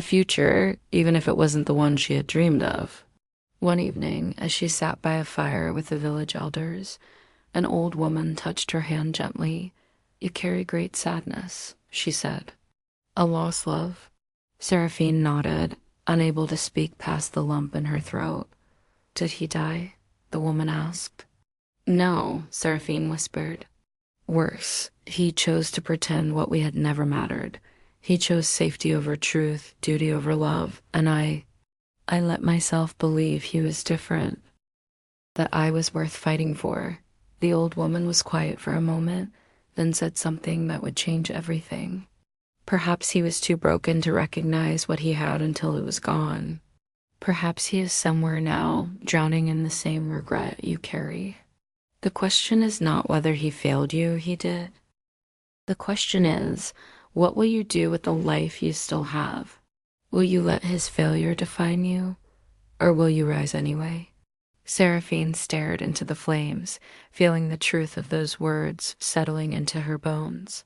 A future, even if it wasn't the one she had dreamed of. One evening, as she sat by a fire with the village elders, an old woman touched her hand gently. "You carry great sadness," she said. "A lost love?" Seraphine nodded, unable to speak past the lump in her throat. "Did he die?" the woman asked. "No," Seraphine whispered. "Worse, he chose to pretend what we had never mattered. He chose safety over truth, duty over love, and I let myself believe he was different, that I was worth fighting for." The old woman was quiet for a moment, then said something that would change everything. "Perhaps he was too broken to recognize what he had until it was gone. Perhaps he is somewhere now, drowning in the same regret you carry. The question is not whether he failed you, he did. The question is, what will you do with the life you still have? Will you let his failure define you, or will you rise anyway?" Seraphine stared into the flames, feeling the truth of those words settling into her bones.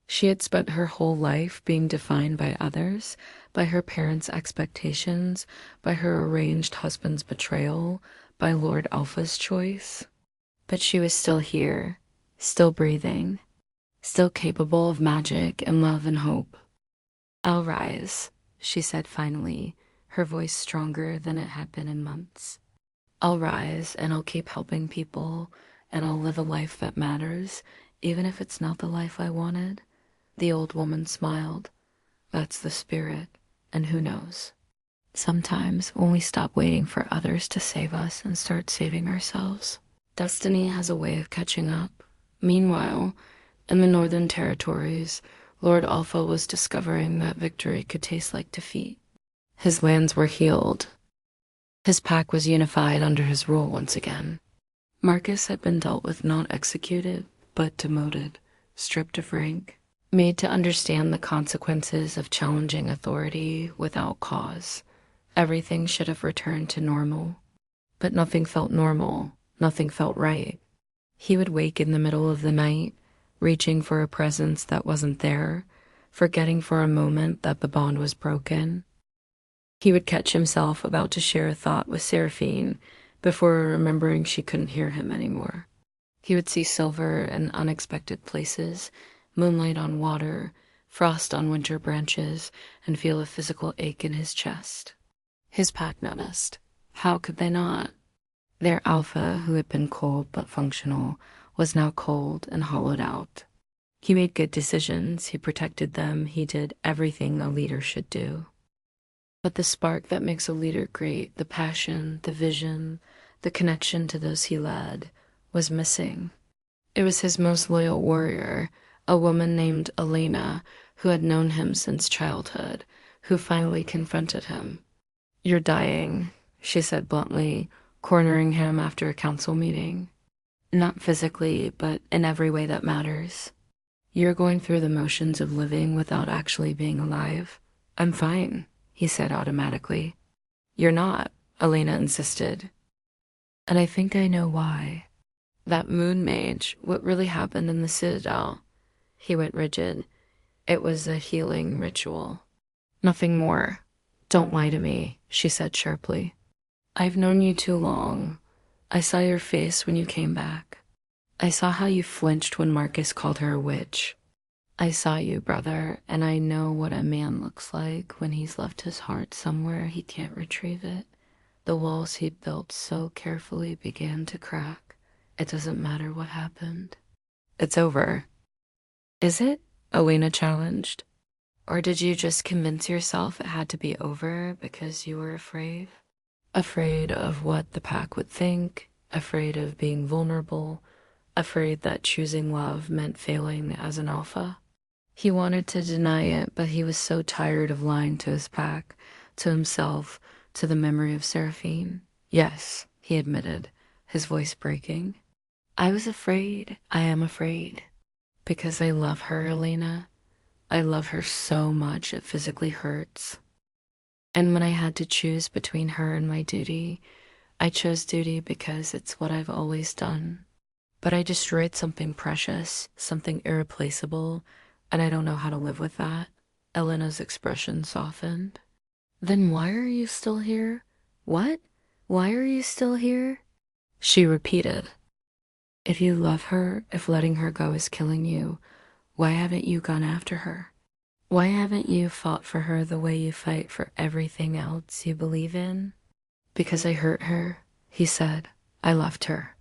She had spent her whole life being defined by others, by her parents' expectations, by her arranged husband's betrayal, by Lord Alpha's choice. But she was still here, still breathing, still capable of magic and love and hope. "I'll rise," she said finally, her voice stronger than it had been in months. "I'll rise and I'll keep helping people, and I'll live a life that matters, even if it's not the life I wanted." The old woman smiled. "That's the spirit, and who knows? Sometimes when we stop waiting for others to save us and start saving ourselves, destiny has a way of catching up." Meanwhile, in the Northern Territories, Lord Alpha was discovering that victory could taste like defeat. His lands were healed. His pack was unified under his rule once again. Marcus had been dealt with, not executed, but demoted, stripped of rank, made to understand the consequences of challenging authority without cause. Everything should have returned to normal. But nothing felt normal, nothing felt right. He would wake in the middle of the night, reaching for a presence that wasn't there, forgetting for a moment that the bond was broken. He would catch himself about to share a thought with Seraphine before remembering she couldn't hear him anymore. He would see silver in unexpected places, moonlight on water, frost on winter branches, and feel a physical ache in his chest. His pack noticed. How could they not? Their alpha, who had been cold but functional, was now cold and hollowed out. He made good decisions, he protected them, he did everything a leader should do. But the spark that makes a leader great, the passion, the vision, the connection to those he led, was missing. It was his most loyal warrior, a woman named Elena, who had known him since childhood, who finally confronted him. "You're dying," she said bluntly, cornering him after a council meeting. "Not physically, but in every way that matters. You're going through the motions of living without actually being alive." "I'm fine," he said automatically. "You're not," Elena insisted. "And I think I know why. That moon mage, what really happened in the Citadel?" He went rigid. "It was a healing ritual. Nothing more. Don't lie to me," she said sharply. "I've known you too long. I saw your face when you came back. I saw how you flinched when Marcus called her a witch. I saw you, brother, and I know what a man looks like when he's left his heart somewhere he can't retrieve it. The walls he built so carefully began to crack. It doesn't matter what happened. It's over." "Is it?" Elena challenged. "Or did you just convince yourself it had to be over because you were afraid? Afraid of what the pack would think, afraid of being vulnerable, afraid that choosing love meant failing as an alpha?" He wanted to deny it, but he was so tired of lying to his pack, to himself, to the memory of Seraphine. "Yes," he admitted, his voice breaking. "I was afraid. I am afraid. Because I love her, Elena. I love her so much it physically hurts. And when I had to choose between her and my duty, I chose duty because it's what I've always done. But I destroyed something precious, something irreplaceable, and I don't know how to live with that." Elena's expression softened. Then why are you still here? What? Why are you still here? She repeated. If you love her, if letting her go is killing you, why haven't you gone after her? Why haven't you fought for her the way you fight for everything else you believe in? Because I hurt her, he said. I left her.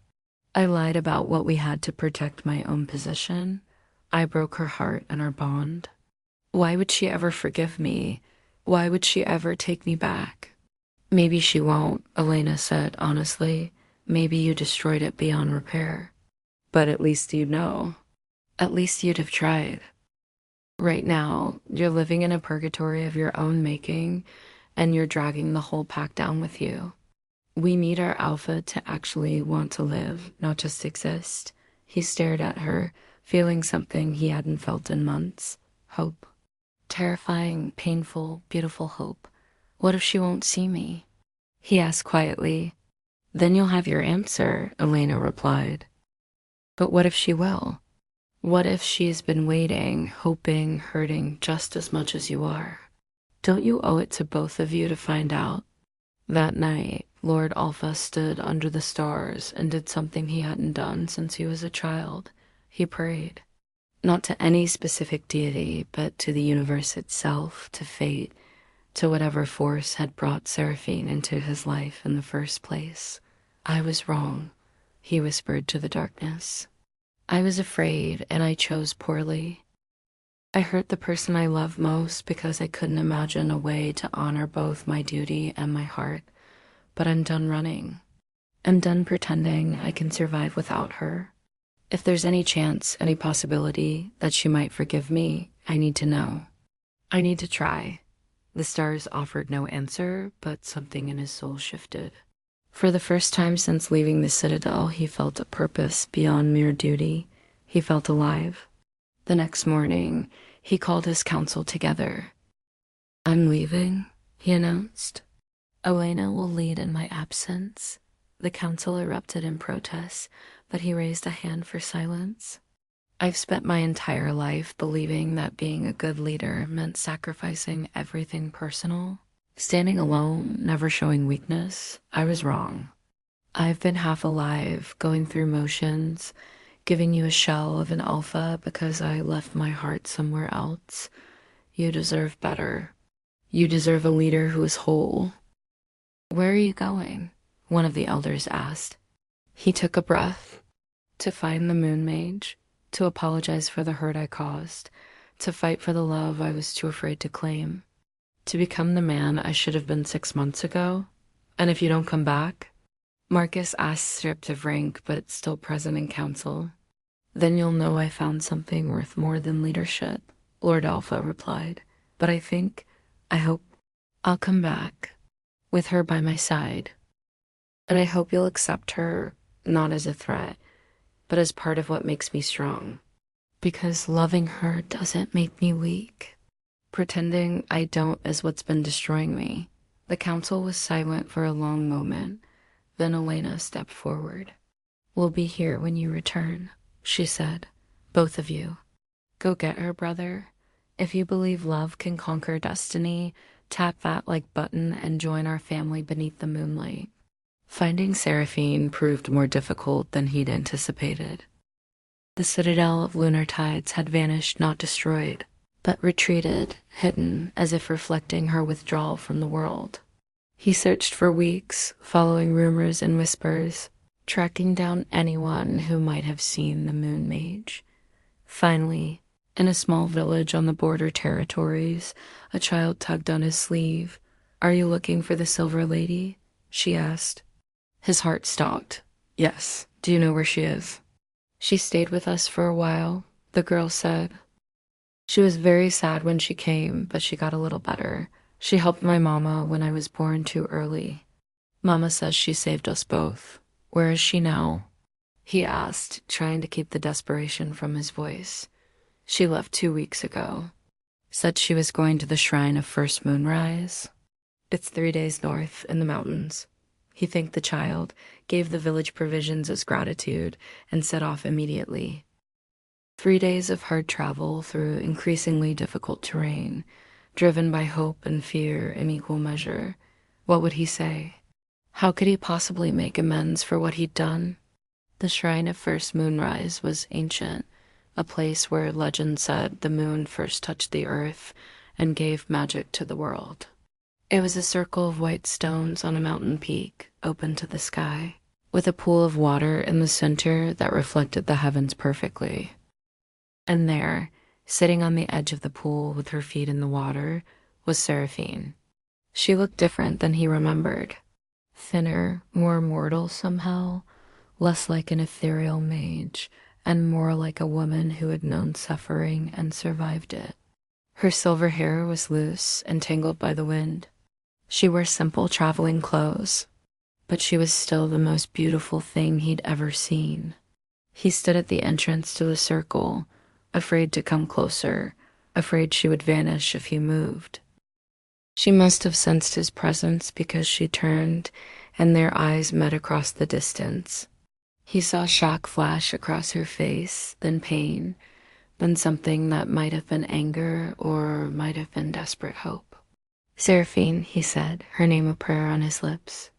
I lied about what we had to protect my own position. I broke her heart and our bond. Why would she ever forgive me? Why would she ever take me back? Maybe she won't, Elena said honestly. Maybe you destroyed it beyond repair. But at least you'd know. At least you'd have tried. Right now, you're living in a purgatory of your own making, and you're dragging the whole pack down with you. We need our alpha to actually want to live, not just exist. He stared at her, feeling something he hadn't felt in months. Hope. Terrifying, painful, beautiful hope. What if she won't see me? He asked quietly. Then you'll have your answer, Elena replied. But what if she will? What if she's been waiting, hoping, hurting just as much as you are? Don't you owe it to both of you to find out? That night, Lord Alpha stood under the stars and did something he hadn't done since he was a child. He prayed. Not to any specific deity, but to the universe itself, to fate, to whatever force had brought Seraphine into his life in the first place. I was wrong, he whispered to the darkness. I was afraid, and I chose poorly. I hurt the person I love most because I couldn't imagine a way to honor both my duty and my heart. But I'm done running. I'm done pretending I can survive without her. If there's any chance, any possibility that she might forgive me, I need to know. I need to try. The stars offered no answer, but something in his soul shifted. For the first time since leaving the Citadel, he felt a purpose beyond mere duty. He felt alive. The next morning, he called his council together. I'm leaving, he announced. Elena will lead in my absence. The council erupted in protest, but he raised a hand for silence. I've spent my entire life believing that being a good leader meant sacrificing everything personal. Standing alone, never showing weakness. I was wrong. I've been half alive, going through motions, giving you a shell of an alpha because I left my heart somewhere else. You deserve better. You deserve a leader who is whole. Where are you going? One of the elders asked. He took a breath. To find the moon mage, to apologize for the hurt I caused, to fight for the love I was too afraid to claim. To become the man I should have been 6 months ago? And if you don't come back? Marcus asked, stripped of rank, but it's still present in council. Then you'll know I found something worth more than leadership, Lord Alpha replied. But I hope, I'll come back, with her by my side. And I hope you'll accept her, not as a threat, but as part of what makes me strong. Because loving her doesn't make me weak. Pretending I don't is what's been destroying me. The council was silent for a long moment. Then Elena stepped forward. We'll be here when you return, she said. Both of you. Go get her, brother. If you believe love can conquer destiny, tap that like button and join our family beneath the moonlight. Finding Seraphine proved more difficult than he'd anticipated. The citadel of lunar tides had vanished, not destroyed, but retreated, hidden, as if reflecting her withdrawal from the world. He searched for weeks, following rumors and whispers, tracking down anyone who might have seen the moon mage. Finally, in a small village on the border territories, a child tugged on his sleeve. Are you looking for the Silver Lady? She asked. His heart stopped. Yes. Do you know where she is? She stayed with us for a while, the girl said. She was very sad when she came, but she got a little better. She helped my mama when I was born too early. Mama says she saved us both. Where is she now? He asked, trying to keep the desperation from his voice. She left 2 weeks ago. Said she was going to the shrine of First Moonrise. It's 3 days north in the mountains. He thanked the child, gave the village provisions as gratitude, and set off immediately. 3 days of hard travel through increasingly difficult terrain, driven by hope and fear in equal measure. What would he say? How could he possibly make amends for what he'd done? The Shrine of First Moonrise was ancient, a place where legend said the moon first touched the earth and gave magic to the world. It was a circle of white stones on a mountain peak, open to the sky, with a pool of water in the center that reflected the heavens perfectly. And there, sitting on the edge of the pool with her feet in the water, was Seraphine. She looked different than he remembered. Thinner, more mortal somehow, less like an ethereal mage, and more like a woman who had known suffering and survived it. Her silver hair was loose and tangled by the wind. She wore simple traveling clothes, but she was still the most beautiful thing he'd ever seen. He stood at the entrance to the circle, afraid to come closer, afraid she would vanish if he moved. She must have sensed his presence because she turned, and their eyes met across the distance. He saw shock flash across her face, then pain, then something that might have been anger or might have been desperate hope. "Seraphine," he said, her name a prayer on his lips.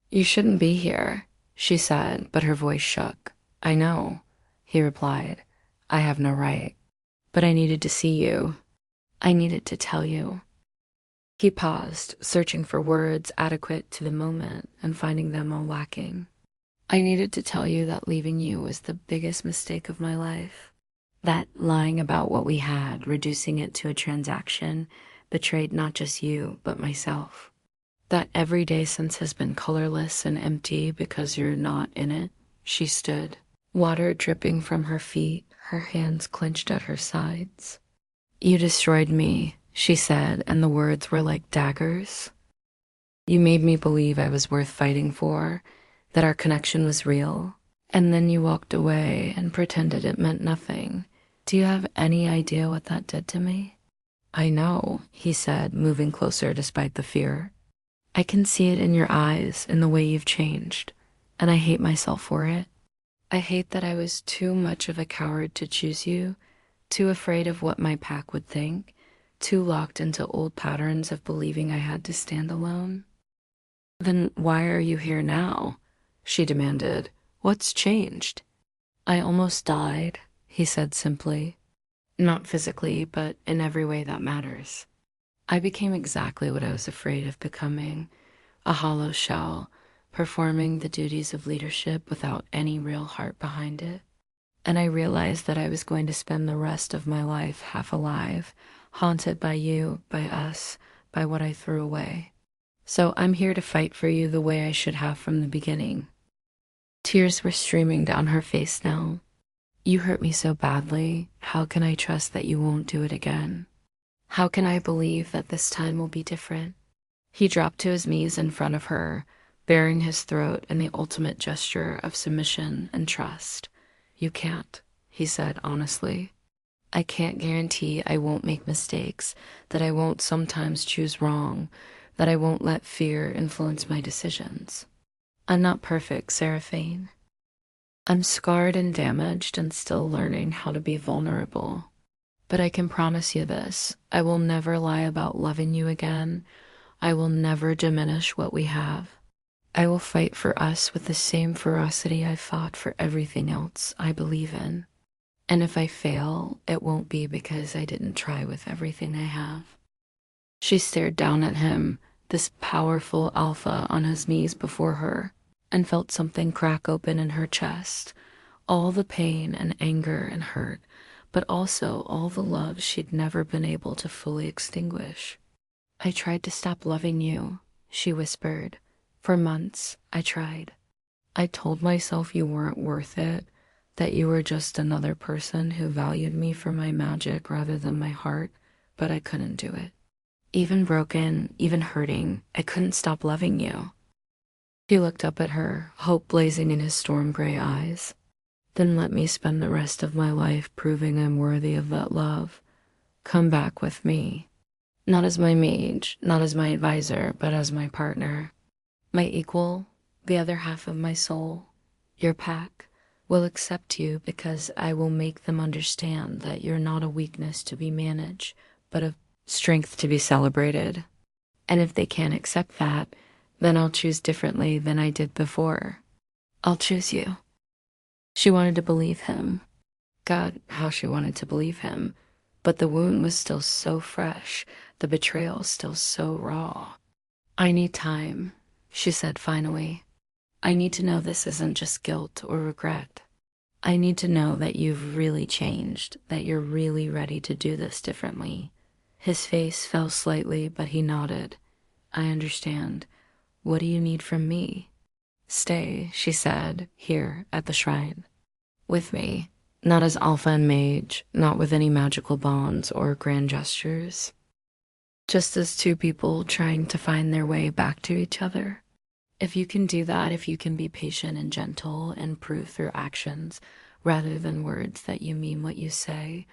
"You shouldn't be here," she said, but her voice shook. "I know," he replied. "I have no right. But I needed to see you. I needed to tell you." He paused, searching for words adequate to the moment and finding them all lacking. "I needed to tell you that leaving you was the biggest mistake of my life. That lying about what we had, reducing it to a transaction, betrayed not just you, but myself. That every day since has been colorless and empty because you're not in it." She stood, water dripping from her feet, her hands clenched at her sides. "You destroyed me," she said, and the words were like daggers. "You made me believe I was worth fighting for, that our connection was real, and then you walked away and pretended it meant nothing. Do you have any idea what that did to me?" "I know," he said, moving closer despite the fear. "I can see it in your eyes, in the way you've changed, and I hate myself for it. I hate that I was too much of a coward to choose you, too afraid of what my pack would think, too locked into old patterns of believing I had to stand alone." "Then why are you here now?" she demanded. "What's changed?" "I almost died," he said simply. "Not physically, but in every way that matters. I became exactly what I was afraid of becoming, a hollow shell, performing the duties of leadership without any real heart behind it. And I realized that I was going to spend the rest of my life half alive, haunted by you, by us, by what I threw away. So I'm here to fight for you the way I should have from the beginning." Tears were streaming down her face now. "You hurt me so badly. How can I trust that you won't do it again? How can I believe that this time will be different?" He dropped to his knees in front of her, baring his throat in the ultimate gesture of submission and trust. "You can't," he said honestly. "I can't guarantee I won't make mistakes, that I won't sometimes choose wrong, that I won't let fear influence my decisions. I'm not perfect, Seraphine. I'm scarred and damaged and still learning how to be vulnerable. But I can promise you this, I will never lie about loving you again. I will never diminish what we have. I will fight for us with the same ferocity I fought for everything else I believe in. And if I fail, it won't be because I didn't try with everything I have." She stared down at him, this powerful alpha on his knees before her, and felt something crack open in her chest. All the pain and anger and hurt, but also all the love she'd never been able to fully extinguish. "I tried to stop loving you," she whispered. "For months, I tried. I told myself you weren't worth it, that you were just another person who valued me for my magic rather than my heart, but I couldn't do it. Even broken, even hurting, I couldn't stop loving you." He looked up at her, hope blazing in his storm gray eyes. "Then let me spend the rest of my life proving I'm worthy of that love. Come back with me. Not as my mage, not as my advisor, but as my partner. My equal, the other half of my soul. Your pack will accept you because I will make them understand that you're not a weakness to be managed, but a strength to be celebrated. And if they can't accept that, then I'll choose differently than I did before. I'll choose you. She wanted to believe him. God, how she wanted to believe him. But the wound was still so fresh, the betrayal still so raw. I need time, she said finally. I need to know this isn't just guilt or regret. I need to know that you've really changed, that you're really ready to do this differently. His face fell slightly, but he nodded. I understand. What do you need from me? Stay, she said, here at the shrine. With me. Not as alpha and mage, not with any magical bonds or grand gestures. Just as two people trying to find their way back to each other. If you can do that, if you can be patient and gentle and prove through actions rather than words that you mean what you say,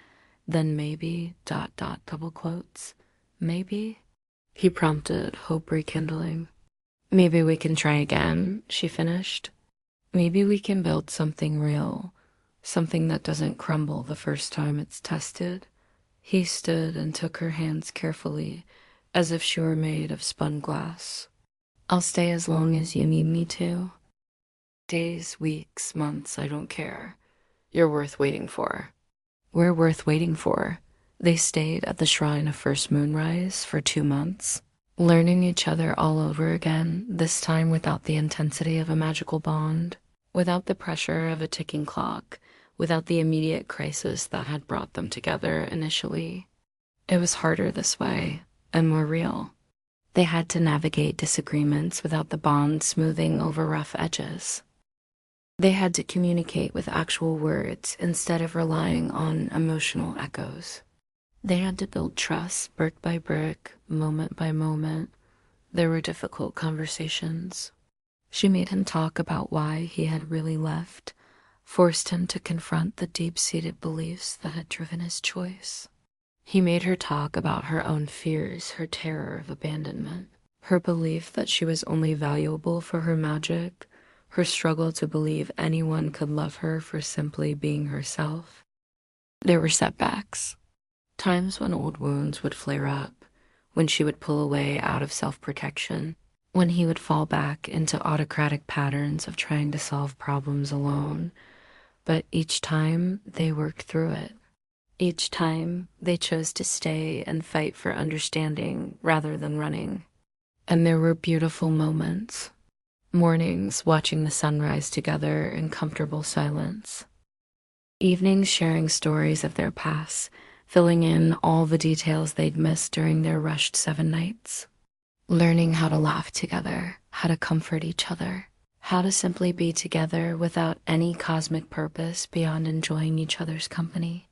then maybe, ... double quotes, maybe? He prompted, hope rekindling. Maybe we can try again, she finished. Maybe we can build something real, something that doesn't crumble the first time it's tested. He stood and took her hands carefully, as if she were made of spun glass. I'll stay as long as you need me to. Days, weeks, months, I don't care. You're worth waiting for. We're worth waiting for. They stayed at the shrine of First Moonrise for 2 months, learning each other all over again, this time without the intensity of a magical bond, without the pressure of a ticking clock, without the immediate crisis that had brought them together initially. It was harder this way, and more real. They had to navigate disagreements without the bond smoothing over rough edges. They had to communicate with actual words instead of relying on emotional echoes. They had to build trust brick by brick, moment by moment. There were difficult conversations. She made him talk about why he had really left, forced him to confront the deep-seated beliefs that had driven his choice. He made her talk about her own fears, her terror of abandonment, her belief that she was only valuable for her magic, her struggle to believe anyone could love her for simply being herself. There were setbacks, times when old wounds would flare up, when she would pull away out of self-protection, when he would fall back into autocratic patterns of trying to solve problems alone. But each time, they worked through it. Each time, they chose to stay and fight for understanding rather than running. And there were beautiful moments. Mornings watching the sunrise together in comfortable silence. Evenings sharing stories of their past, filling in all the details they'd missed during their rushed 7 nights. Learning how to laugh together, how to comfort each other, how to simply be together without any cosmic purpose beyond enjoying each other's company.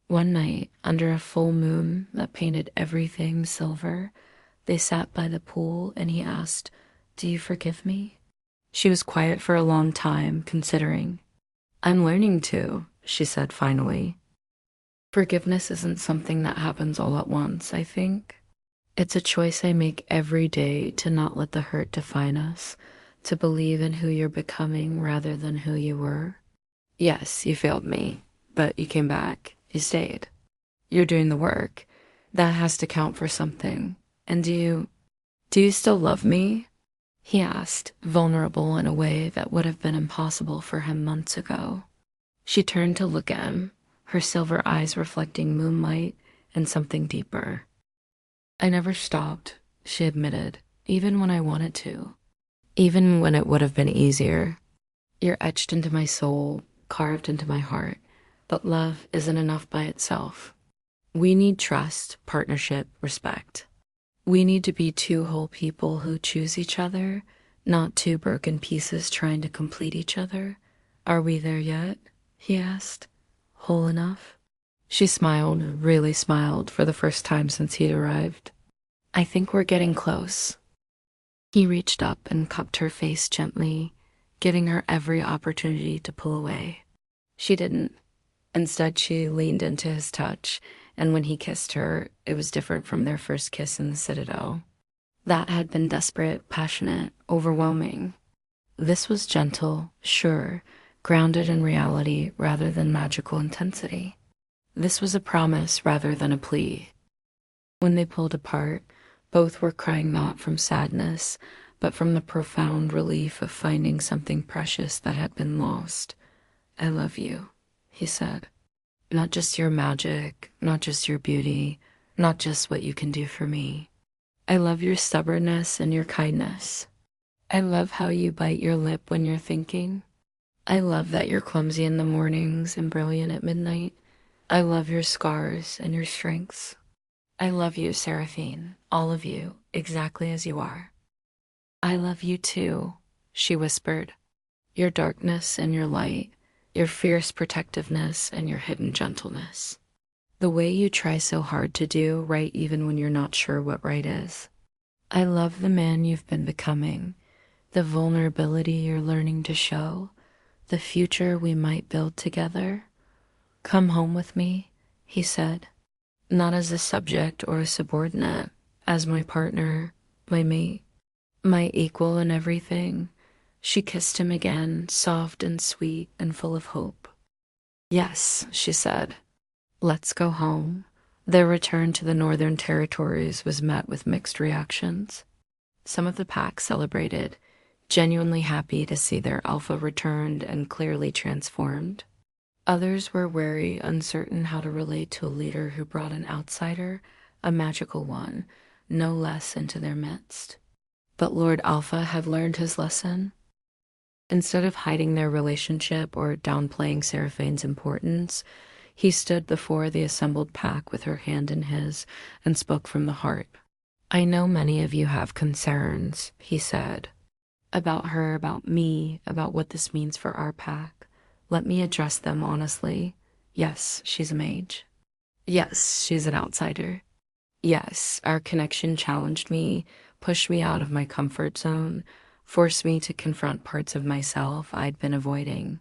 One night, under a full moon that painted everything silver, they sat by the pool and he asked, "Do you forgive me?" She was quiet for a long time, considering. "I'm learning to," she said finally. Forgiveness isn't something that happens all at once, I think. It's a choice I make every day to not let the hurt define us, to believe in who you're becoming rather than who you were. Yes, you failed me, but you came back. You stayed. You're doing the work. That has to count for something. And do you still love me? He asked, vulnerable in a way that would have been impossible for him months ago. She turned to look at him, her silver eyes reflecting moonlight and something deeper. I never stopped, she admitted, even when I wanted to. Even when it would have been easier. You're etched into my soul, carved into my heart. But love isn't enough by itself. We need trust, partnership, respect. We need to be 2 whole people who choose each other, not 2 broken pieces trying to complete each other. Are we there yet? He asked. Whole enough? She smiled, really smiled, for the first time since he'd arrived. I think we're getting close. He reached up and cupped her face gently, giving her every opportunity to pull away. She didn't. Instead, she leaned into his touch, and when he kissed her, it was different from their first kiss in the Citadel. That had been desperate, passionate, overwhelming. This was gentle, sure, grounded in reality rather than magical intensity. This was a promise rather than a plea. When they pulled apart, both were crying not from sadness, but from the profound relief of finding something precious that had been lost. "I love you," he said. "Not just your magic, not just your beauty, not just what you can do for me. I love your stubbornness and your kindness. I love how you bite your lip when you're thinking. I love that you're clumsy in the mornings and brilliant at midnight. I love your scars and your strengths. I love you, Seraphine, all of you, exactly as you are." "I love you too," she whispered. "Your darkness and your light, your fierce protectiveness and your hidden gentleness. The way you try so hard to do right even when you're not sure what right is. I love the man you've been becoming, the vulnerability you're learning to show, the future we might build together. Come home with me," he said, "not as a subject or a subordinate, as my partner, my mate, my equal in everything." She kissed him again, soft and sweet and full of hope. "Yes," she said, "let's go home." Their return to the Northern Territories was met with mixed reactions. Some of the pack celebrated, genuinely happy to see their alpha returned and clearly transformed. Others were wary, uncertain how to relate to a leader who brought an outsider, a magical one, no less, into their midst. But Lord Alpha had learned his lesson. Instead of hiding their relationship or downplaying Seraphine's importance, he stood before the assembled pack with her hand in his and spoke from the heart. "I know many of you have concerns," he said, "about her, about me, about what this means for our pack. Let me address them honestly. Yes, she's a mage. Yes, she's an outsider. Yes, our connection challenged me, pushed me out of my comfort zone, forced me to confront parts of myself I'd been avoiding.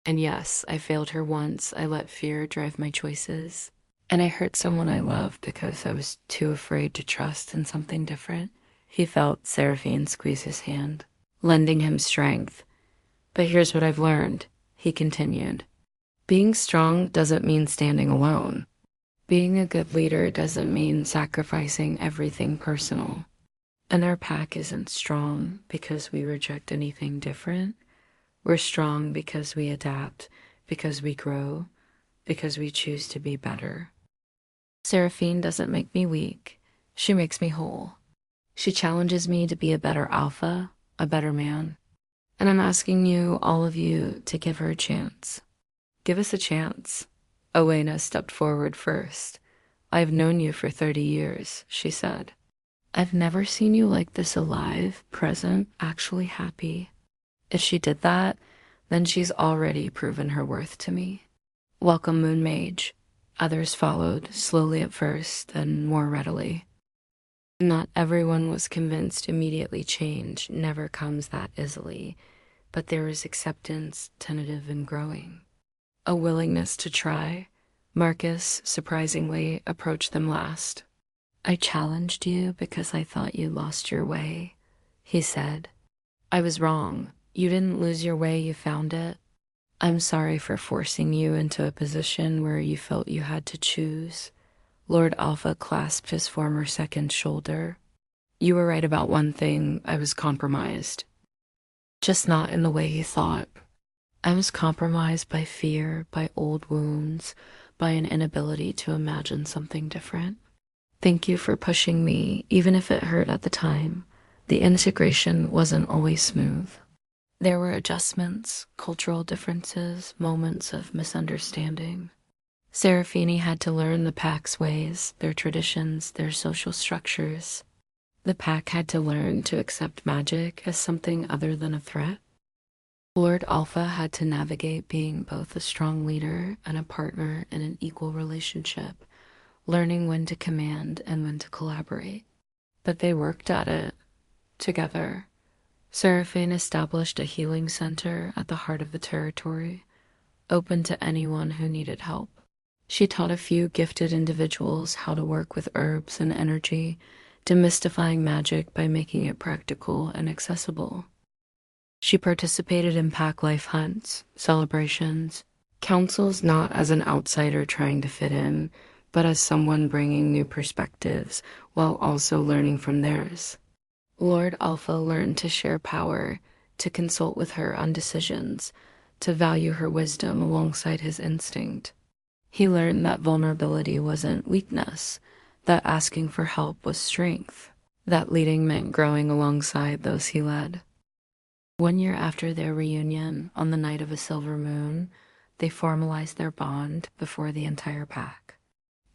And yes, I failed her once. I let fear drive my choices. And I hurt someone I loved because I was too afraid to trust in something different." He felt Seraphine squeeze his hand, lending him strength. "But here's what I've learned," he continued. "Being strong doesn't mean standing alone. Being a good leader doesn't mean sacrificing everything personal. And our pack isn't strong because we reject anything different. We're strong because we adapt, because we grow, because we choose to be better. Seraphine doesn't make me weak. She makes me whole. She challenges me to be a better alpha, a better man. And I'm asking you, all of you, to give her a chance. Give us a chance." Owena stepped forward first. "I've known you for 30 years, she said. "I've never seen you like this, alive, present, actually happy." If she did that, then she's already proven her worth to me. "Welcome, Moon Mage." Others followed, slowly at first, then more readily. Not everyone was convinced immediately. Change never comes that easily, but there is acceptance, tentative and growing. A willingness to try. Marcus, surprisingly, approached them last. "I challenged you because I thought you lost your way," he said. "I was wrong. You didn't lose your way, you found it. I'm sorry for forcing you into a position where you felt you had to choose." Lord Alpha clasped his former second's shoulder. "You were right about one thing. I was compromised. Just not in the way you thought. I was compromised by fear, by old wounds, by an inability to imagine something different. Thank you for pushing me, even if it hurt at the time. The integration wasn't always smooth. There were adjustments, cultural differences, moments of misunderstanding. Seraphine had to learn the pack's ways, their traditions, their social structures. The pack had to learn to accept magic as something other than a threat. Lord Alpha had to navigate being both a strong leader and a partner in an equal relationship, learning when to command and when to collaborate. But they worked at it, together. Seraphine established a healing center at the heart of the territory, open to anyone who needed help. She taught a few gifted individuals how to work with herbs and energy, demystifying magic by making it practical and accessible. She participated in pack life hunts, celebrations, councils not as an outsider trying to fit in, but as someone bringing new perspectives while also learning from theirs. Lord Alpha learned to share power, to consult with her on decisions, to value her wisdom alongside his instinct. He learned that vulnerability wasn't weakness, that asking for help was strength, that leading meant growing alongside those he led. 1 year after their reunion, on the night of a silver moon, they formalized their bond before the entire pack.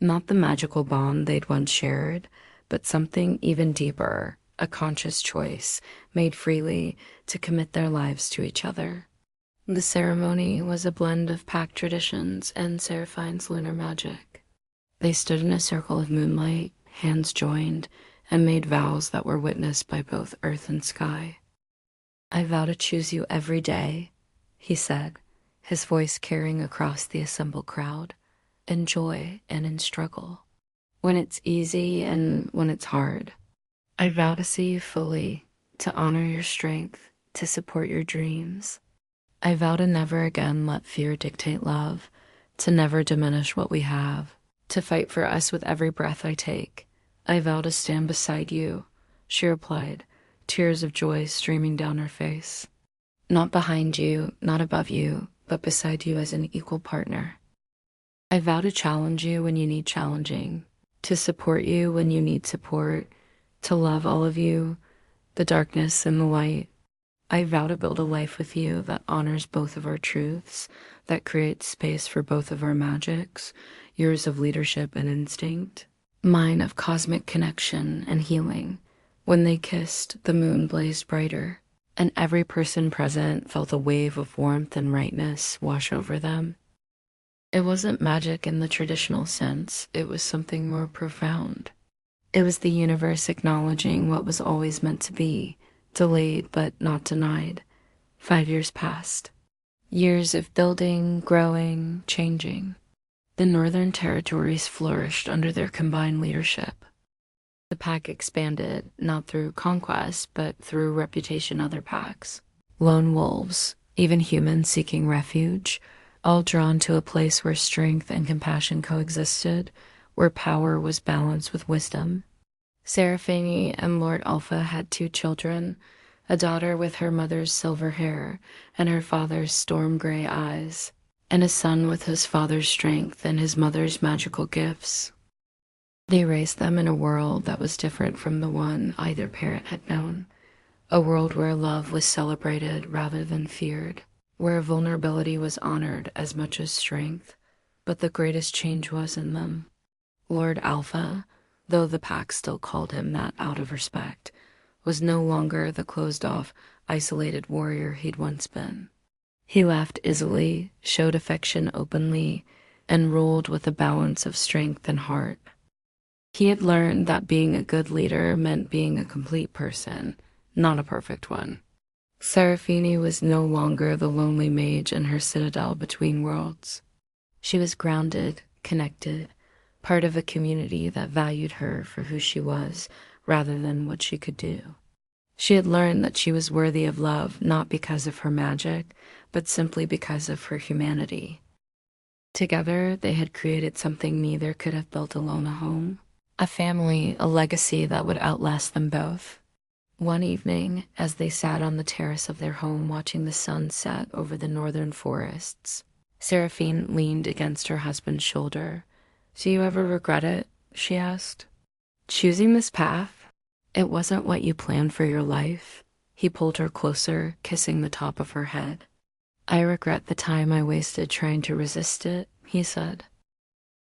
Not the magical bond they'd once shared, but something even deeper, a conscious choice made freely to commit their lives to each other. The ceremony was a blend of pack traditions and Seraphine's lunar magic. They stood in a circle of moonlight, hands joined, and made vows that were witnessed by both earth and sky. "I vow to choose you every day," he said, his voice carrying across the assembled crowd, "in joy and in struggle, when it's easy and when it's hard. I vow to see you fully, to honor your strength, to support your dreams. I vow to never again let fear dictate love, to never diminish what we have, to fight for us with every breath I take. I vow to stand beside you," she replied, tears of joy streaming down her face. "Not behind you, not above you, but beside you as an equal partner. I vow to challenge you when you need challenging, to support you when you need support, to love all of you, the darkness and the light. I vow to build a life with you that honors both of our truths, that creates space for both of our magics, yours of leadership and instinct, mine of cosmic connection and healing." When they kissed, the moon blazed brighter, and every person present felt a wave of warmth and rightness wash over them. It wasn't magic in the traditional sense, it was something more profound. It was the universe acknowledging what was always meant to be, delayed but not denied. 5 years passed. Years of building, growing, changing. The Northern Territories flourished under their combined leadership. The pack expanded, not through conquest, but through reputation other packs. Lone wolves, even humans seeking refuge, all drawn to a place where strength and compassion coexisted, where power was balanced with wisdom. Seraphine and Lord Alpha had 2 children, a daughter with her mother's silver hair and her father's storm-gray eyes, and a son with his father's strength and his mother's magical gifts. They raised them in a world that was different from the one either parent had known, a world where love was celebrated rather than feared, where vulnerability was honored as much as strength, but the greatest change was in them. Lord Alpha, though the pack still called him that out of respect, was no longer the closed-off, isolated warrior he'd once been. He laughed easily, showed affection openly, and ruled with a balance of strength and heart. He had learned that being a good leader meant being a complete person, not a perfect one. Seraphine was no longer the lonely mage in her citadel between worlds. She was grounded, connected, part of a community that valued her for who she was rather than what she could do. She had learned that she was worthy of love not because of her magic, but simply because of her humanity. Together, they had created something neither could have built alone: a home, a family, a legacy that would outlast them both. One evening, as they sat on the terrace of their home watching the sun set over the northern forests, Seraphine leaned against her husband's shoulder. "Do you ever regret it?" she asked. "Choosing this path? It wasn't what you planned for your life." He pulled her closer, kissing the top of her head. "I regret the time I wasted trying to resist it," he said.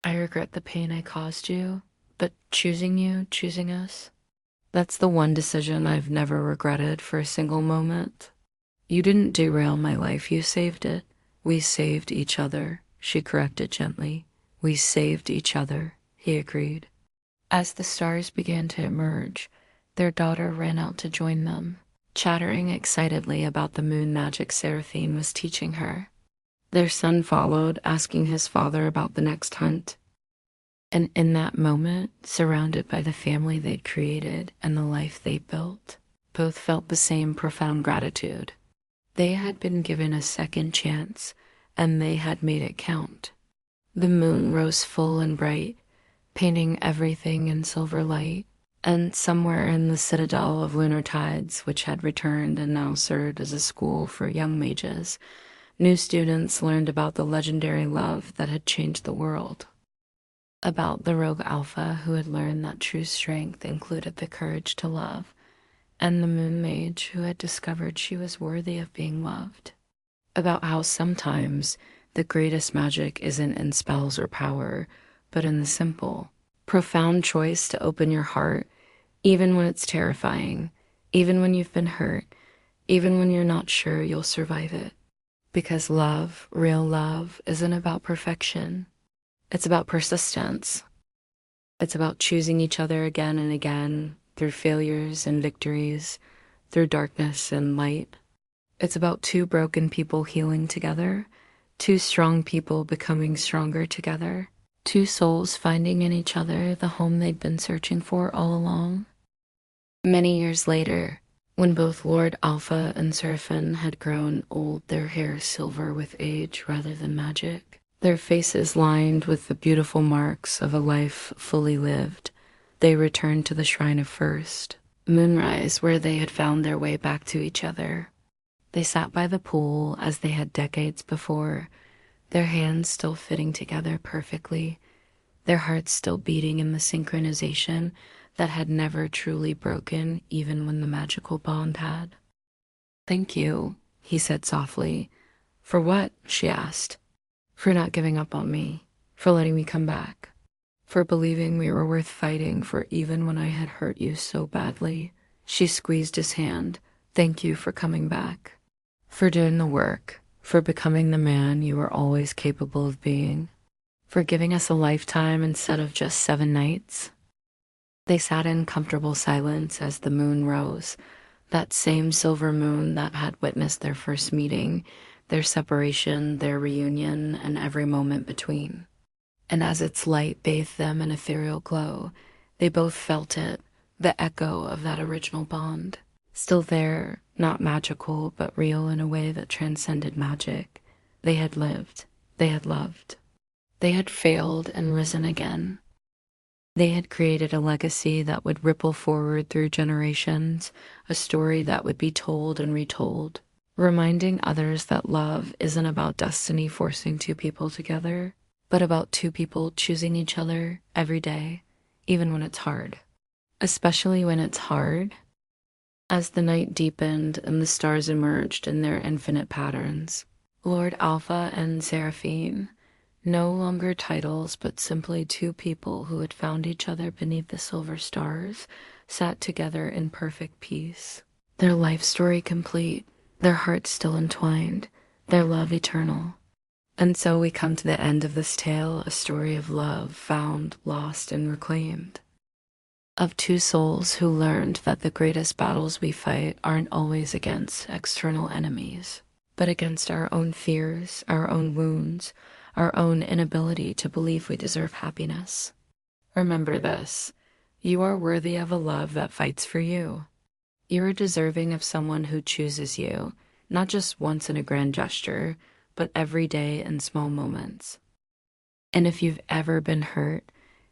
"I regret the pain I caused you, but choosing you, choosing us, that's the one decision I've never regretted for a single moment. You didn't derail my life, you saved it. We saved each other," she corrected gently. "We saved each other," he agreed. As the stars began to emerge, their daughter ran out to join them, chattering excitedly about the moon magic Seraphine was teaching her. Their son followed, asking his father about the next hunt. And in that moment, surrounded by the family they'd created and the life they built, both felt the same profound gratitude. They had been given a second chance, and they had made it count. The moon rose full and bright, painting everything in silver light. And somewhere in the citadel of lunar tides, which had returned and now served as a school for young mages, new students learned about the legendary love that had changed the world. About the rogue Alpha who had learned that true strength included the courage to love, and the moon mage who had discovered she was worthy of being loved. About how sometimes the greatest magic isn't in spells or power, but in the simple, profound choice to open your heart, even when it's terrifying, even when you've been hurt, even when you're not sure you'll survive it. Because love, real love, isn't about perfection. It's about persistence. It's about choosing each other again and again, through failures and victories, through darkness and light. It's about two broken people healing together, two strong people becoming stronger together, two souls finding in each other the home they'd been searching for all along. Many years later, when both Lord Alpha and Seraphine had grown old, their hair silver with age rather than magic, their faces lined with the beautiful marks of a life fully lived, they returned to the Shrine of First, Moonrise, where they had found their way back to each other. They sat by the pool as they had decades before, their hands still fitting together perfectly, their hearts still beating in the synchronization that had never truly broken even when the magical bond had. "Thank you," he said softly. "For what?" she asked. "For not giving up on me, for letting me come back, for believing we were worth fighting for even when I had hurt you so badly." She squeezed his hand. "Thank you for coming back, for doing the work, for becoming the man you were always capable of being, for giving us a lifetime instead of just 7 nights." They sat in comfortable silence as the moon rose, that same silver moon that had witnessed their first meeting, their separation, their reunion, and every moment between. And as its light bathed them in ethereal glow, they both felt it, the echo of that original bond. Still there, not magical, but real in a way that transcended magic. They had lived, they had loved. They had failed and risen again. They had created a legacy that would ripple forward through generations, a story that would be told and retold, reminding others that love isn't about destiny forcing two people together, but about two people choosing each other every day, even when it's hard. Especially when it's hard. As the night deepened and the stars emerged in their infinite patterns, Lord Alpha and Seraphine, no longer titles, but simply two people who had found each other beneath the silver stars, sat together in perfect peace. Their life story complete, their hearts still entwined, their love eternal. And so we come to the end of this tale, a story of love found, lost, and reclaimed. Of two souls who learned that the greatest battles we fight aren't always against external enemies, but against our own fears, our own wounds, our own inability to believe we deserve happiness. Remember this: you are worthy of a love that fights for you. You are deserving of someone who chooses you, not just once in a grand gesture, but every day in small moments. And if you've ever been hurt,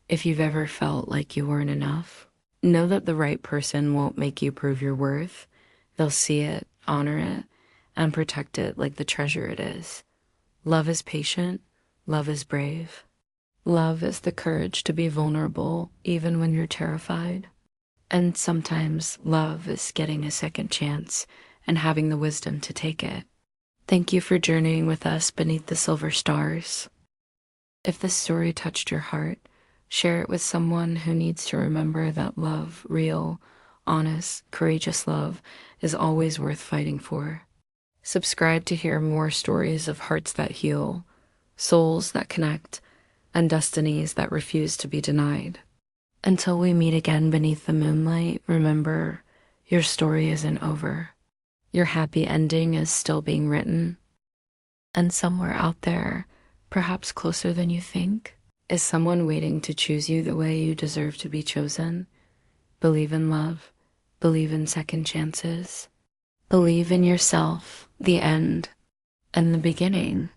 if you've ever felt like you weren't enough, know that the right person won't make you prove your worth. They'll see it, honor it, and protect it like the treasure it is. Love is patient. Love is brave. Love is the courage to be vulnerable even when you're terrified. And sometimes love is getting a second chance and having the wisdom to take it. Thank you for journeying with us beneath the silver stars. If this story touched your heart, share it with someone who needs to remember that love, real, honest, courageous love, is always worth fighting for. Subscribe to hear more stories of hearts that heal, souls that connect, and destinies that refuse to be denied. Until we meet again beneath the moonlight, remember, your story isn't over. Your happy ending is still being written. And somewhere out there, perhaps closer than you think, is someone waiting to choose you the way you deserve to be chosen. Believe in love. Believe in second chances. Believe in yourself, the end, and the beginning.